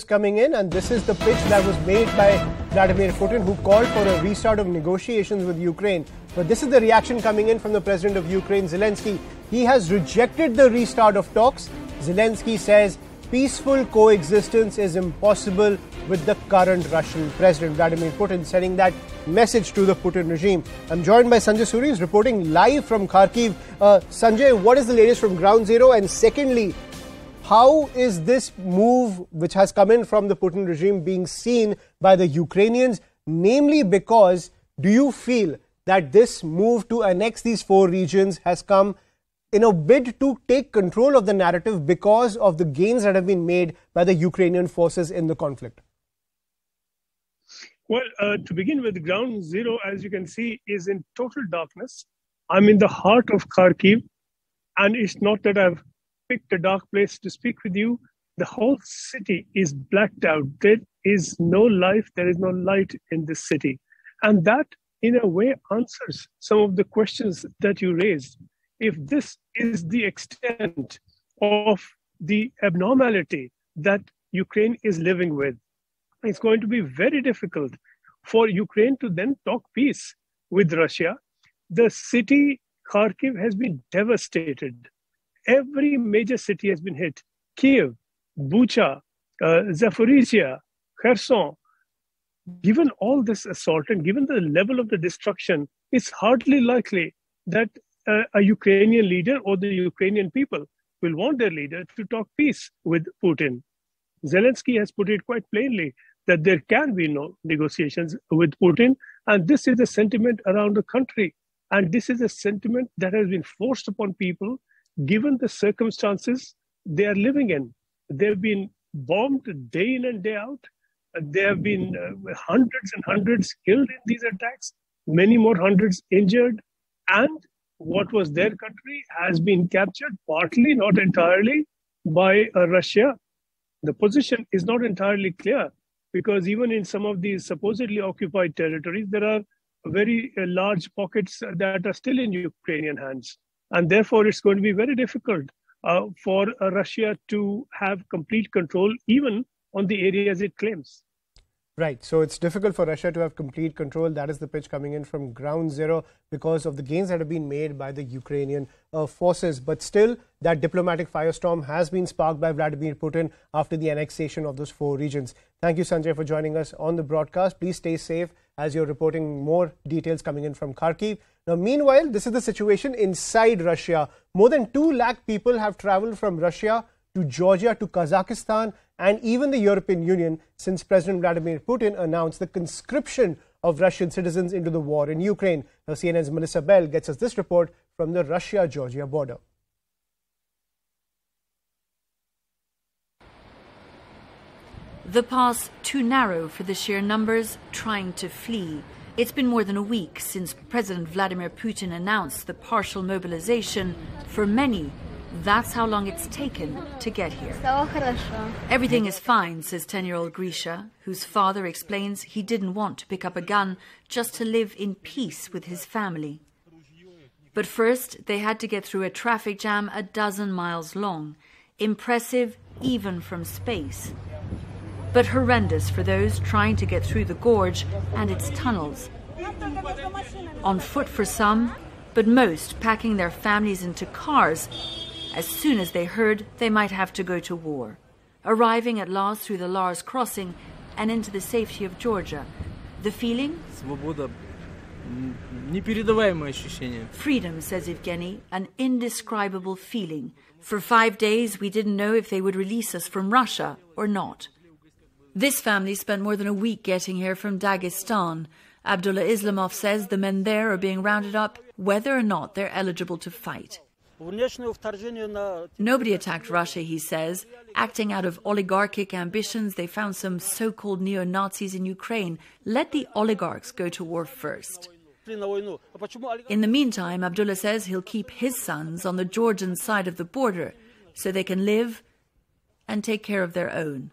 Coming in, and this is the pitch that was made by Vladimir Putin, who called for a restart of negotiations with Ukraine. But this is the reaction coming in from the president of Ukraine, Zelenskyy. He has rejected the restart of talks. Zelenskyy says peaceful coexistence is impossible with the current Russian president, Vladimir Putin, sending that message to the Putin regime. I'm joined by Sanjay Suri, who's reporting live from Kharkiv. Sanjay, what is the latest from ground zero? And secondly, how is this move which has come in from the Putin regime being seen by the Ukrainians? Namely because, do you feel that this move to annex these 4 regions has come in a bid to take control of the narrative because of the gains that have been made by the Ukrainian forces in the conflict? Well, to begin with, ground zero, as you can see, is in total darkness. I'm in the heart of Kharkiv, and it's not that I've picked a dark place to speak with you. The whole city is blacked out. There is no life, there is no light in this city. And that, in a way, answers some of the questions that you raised. If this is the extent of the abnormality that Ukraine is living with, it's going to be very difficult for Ukraine to then talk peace with Russia. The city, Kharkiv, has been devastated. Every major city has been hit. Kiev, Bucha, Zaporizhia, Kherson. Given all this assault and given the level of the destruction, it's hardly likely that a Ukrainian leader or the Ukrainian people will want their leader to talk peace with Putin. Zelenskyy has put it quite plainly that there can be no negotiations with Putin. And this is a sentiment around the country. And this is a sentiment that has been forced upon people given the circumstances they are living in. They've been bombed day in and day out. There have been hundreds and hundreds killed in these attacks, many more hundreds injured. And what was their country has been captured, partly, not entirely, by Russia. The position is not entirely clear because even in some of these supposedly occupied territories, there are very large pockets that are still in Ukrainian hands. And therefore, it's going to be very difficult for Russia to have complete control, even on the areas it claims. Right. So it's difficult for Russia to have complete control. That is the pitch coming in from ground zero because of the gains that have been made by the Ukrainian forces. But still, that diplomatic firestorm has been sparked by Vladimir Putin after the annexation of those 4 regions. Thank you, Sanjay, for joining us on the broadcast. Please stay safe as you're reporting more details coming in from Kharkiv. Now, meanwhile, this is the situation inside Russia. More than 2 lakh people have traveled from Russia to Georgia, to Kazakhstan, and even the European Union since President Vladimir Putin announced the conscription of Russian citizens into the war in Ukraine. Now, CNN's Melissa Bell gets us this report from the Russia-Georgia border. The pass too narrow for the sheer numbers trying to flee. It's been more than a week since President Vladimir Putin announced the partial mobilization. For many, that's how long it's taken to get here. Everything is fine, says 10-year-old Grisha, whose father explains he didn't want to pick up a gun just to live in peace with his family. But first, they had to get through a traffic jam 12 miles long. Impressive even from space, but horrendous for those trying to get through the gorge and its tunnels. On foot for some, but most packing their families into cars as soon as they heard they might have to go to war. Arriving at last through the Lars crossing and into the safety of Georgia. The feeling? Freedom, says Evgeny, an indescribable feeling. For 5 days we didn't know if they would release us from Russia or not. This family spent more than a week getting here from Dagestan. Abdullah Islamov says the men there are being rounded up whether or not they're eligible to fight. Nobody attacked Russia, he says. Acting out of oligarchic ambitions, they found some so-called neo-Nazis in Ukraine. Let the oligarchs go to war first. In the meantime, Abdullah says he'll keep his sons on the Georgian side of the border so they can live and take care of their own.